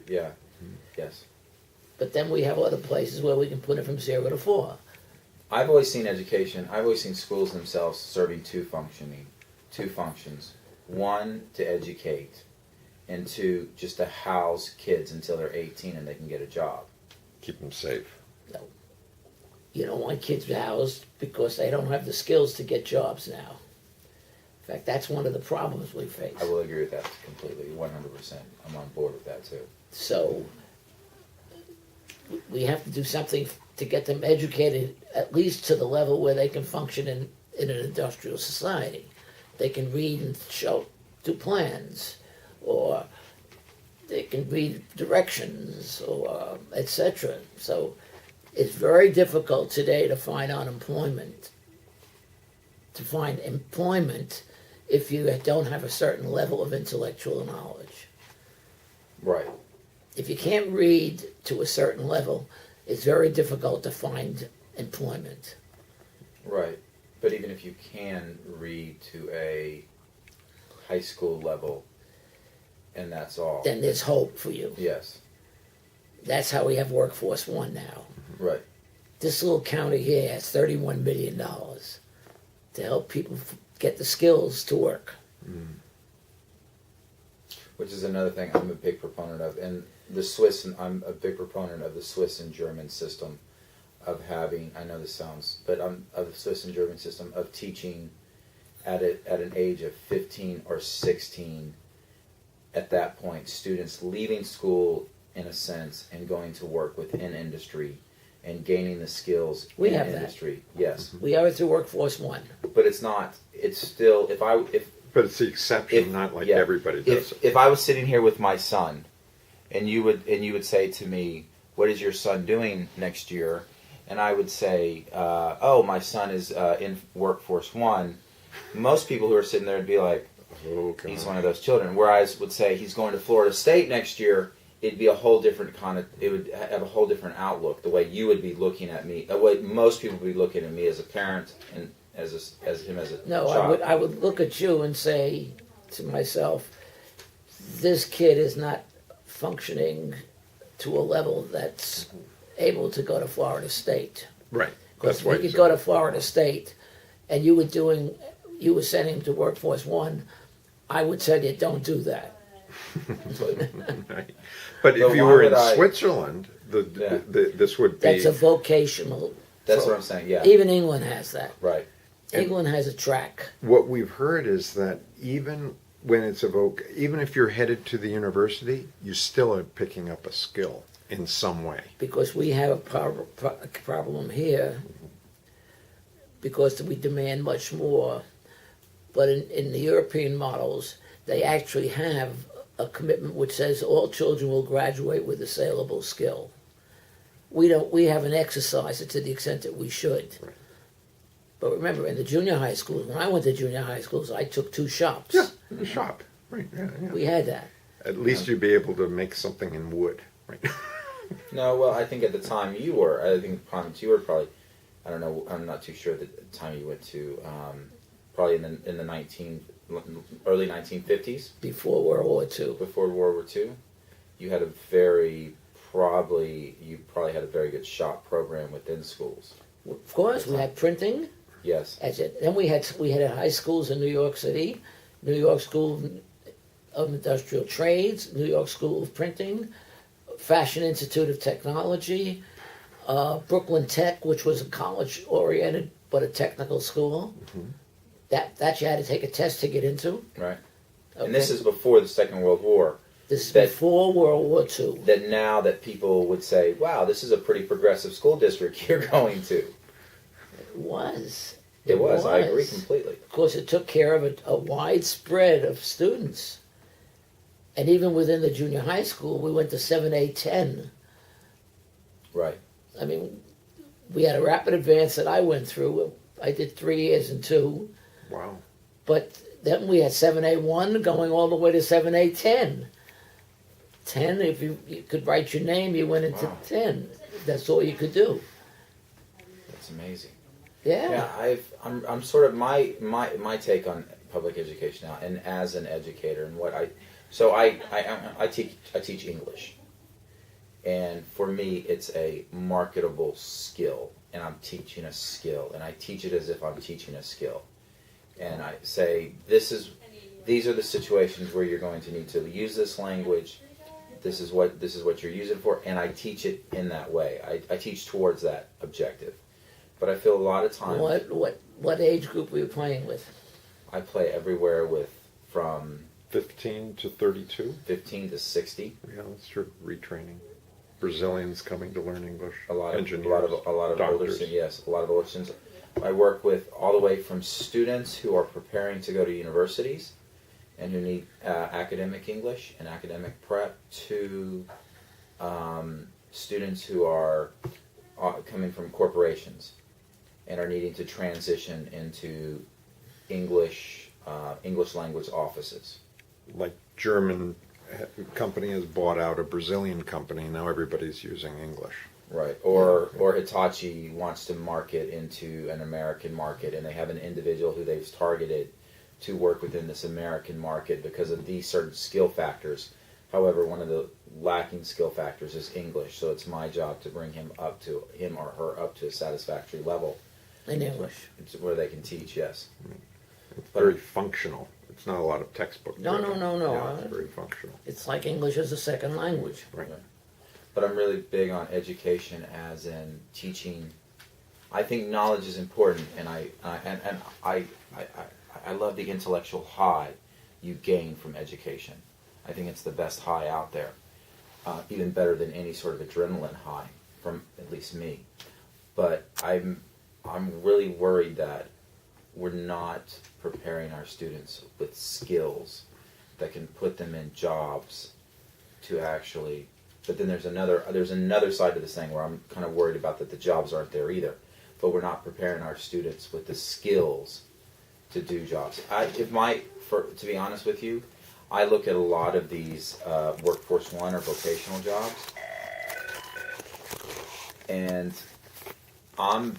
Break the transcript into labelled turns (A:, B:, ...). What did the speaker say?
A: Yeah. Yes.
B: But then we have other places where we can put it from 0 to 4.
A: I've always seen schools themselves serving two functions. One, to educate, and two, just to house kids until they're 18 and they can get a job.
C: Keep them safe.
B: No. You don't want kids housed because they don't have the skills to get jobs now. In fact, that's one of the problems we face.
A: I will agree with that completely, 100%. I'm on board with that too.
B: So we have to do something to get them educated at least to the level where they can function in an industrial society. They can read and do plans, or they can read directions, or etc. So it's very difficult today to find employment if you don't have a certain level of intellectual knowledge.
A: Right.
B: If you can't read to a certain level, it's very difficult to find employment.
A: Right. But even if you can read to a high school level, and that's all.
B: Then there's hope for you.
A: Yes.
B: That's how we have Workforce One now.
A: Right.
B: This little county here has $31 million to help people get the skills to work.
C: Mm.
A: Which is another thing I'm a big proponent of. And I'm a big proponent of the Swiss and German system of having, I know this sounds, but of the Swiss and German system of teaching at an age of 15 or 16. At that point, students leaving school, in a sense, and going to work within industry and gaining the skills
B: We
A: in
B: have that.
A: industry. Yes.
B: We have it through Workforce One.
A: But it's not, it's still,
C: But it's the exception, not like everybody does.
A: If I was sitting here with my son, and you would say to me, "What is your son doing next year?" and I would say, "Oh, my son is in Workforce One," most people who are sitting there would be like,
C: Oh, God.
A: "He's one of those children." Whereas would say he's going to Florida State next year, it'd be a whole different it would have a whole different outlook. The way you would be looking at me, the way most people would be looking at me as a parent and as him as a
B: No,
A: child.
B: I would look at you and say to myself, this kid is not functioning to a level that's able to go to Florida State.
C: Right.
B: Because
C: That's why
B: if he could go to Florida State and you were sending him to Workforce One, I would tell you, don't do that.
C: Right. But if you
A: why
C: were in
A: would I-
C: Switzerland, this would be...
B: That's a vocational.
A: That's what I'm saying. Yeah.
B: Even England has that.
A: Right.
B: England has a track.
C: What we've heard is that even when it's even if you're headed to the university, you still are picking up a skill in some way.
B: Because we have a problem here, because we demand much more. But in the European models, they actually have a commitment which says all children will graduate with a saleable skill. We haven't exercised it to the extent that we should.
C: Right.
B: But remember, in the junior high schools, when I went to junior high schools, I took 2 shops.
C: Yeah, in the shop. Right, yeah.
B: We had that.
C: At least you'd be able to make something in wood. Right.
A: No, well, I think at the time you were probably, I don't know, I'm not too sure the time you went to, probably in the early 1950s.
B: Before World War II.
A: Before World War II. You had you probably had a very good shop program within schools.
B: Of course, we had printing.
A: Yes.
B: That's it. Then we had high schools in New York City, New York School of Industrial Trades, New York School of Printing, Fashion Institute of Technology, Brooklyn Tech, which was a college-oriented but a technical school.
C: Mm-hmm.
B: That you had to take a test to get into.
A: Right.
B: Okay.
A: And this is before the Second World War.
B: This is before World War II.
A: That now that people would say, wow, this is a pretty progressive school district you're going to.
B: It was.
A: It was. I agree completely.
B: Of course, it took care of a wide spread of students. And even within the junior high school, we went to 7, 8, 10.
A: Right.
B: I mean, we had a rapid advance that I went through. I did 3 years and 2.
C: Wow.
B: But then we had 7A1 going all the way to 7A10. 10, if you could write your name, you went into 10. That's all you could do.
A: That's amazing.
B: Yeah.
A: Yeah, I'm sort of my take on public education now, and as an educator, and I teach English, And for me, it's a marketable skill, and I'm teaching a skill, and I teach it as if I'm teaching a skill. And I say, these are the situations where you're going to need to use this language. This is what you're using for, and I teach it in that way. I teach towards that objective. But I feel a lot of times.
B: What age group were you playing with?
A: I play everywhere from
C: 15 to 32.
A: 15 to 60.
C: Yeah, that's true. Retraining. Brazilians coming to learn English.
A: A lot of
C: engineers,
A: older students. Yes, a lot of older students. I work with all the way from students who are preparing to go to universities and who need academic English and academic prep to students who are coming from corporations and are needing to transition into English language offices.
C: Like German company has bought out a Brazilian company. Now everybody's using English.
A: Right, or Hitachi wants to market into an American market, and they have an individual who they've targeted to work within this American market because of these certain skill factors. However, one of the lacking skill factors is English, so it's my job to bring him or her up to a satisfactory level
B: In English.
A: where they can teach. Yes,
C: It's very functional. It's not a lot of textbook.
B: No.
C: Yeah, it's very functional.
B: It's like English as a second language.
C: Right.
A: but I'm really big on education, as in teaching. I think knowledge is important, and I love the intellectual high you gain from education. I think it's the best high out there, even better than any sort of adrenaline high, from at least me. But I'm really worried that we're not preparing our students with skills that can put them in jobs to actually. But then there's another side to this thing where I'm kind of worried about that the jobs aren't there either. But we're not preparing our students with the skills to do jobs. To be honest with you, I look at a lot of these Workforce One or vocational jobs, and I'm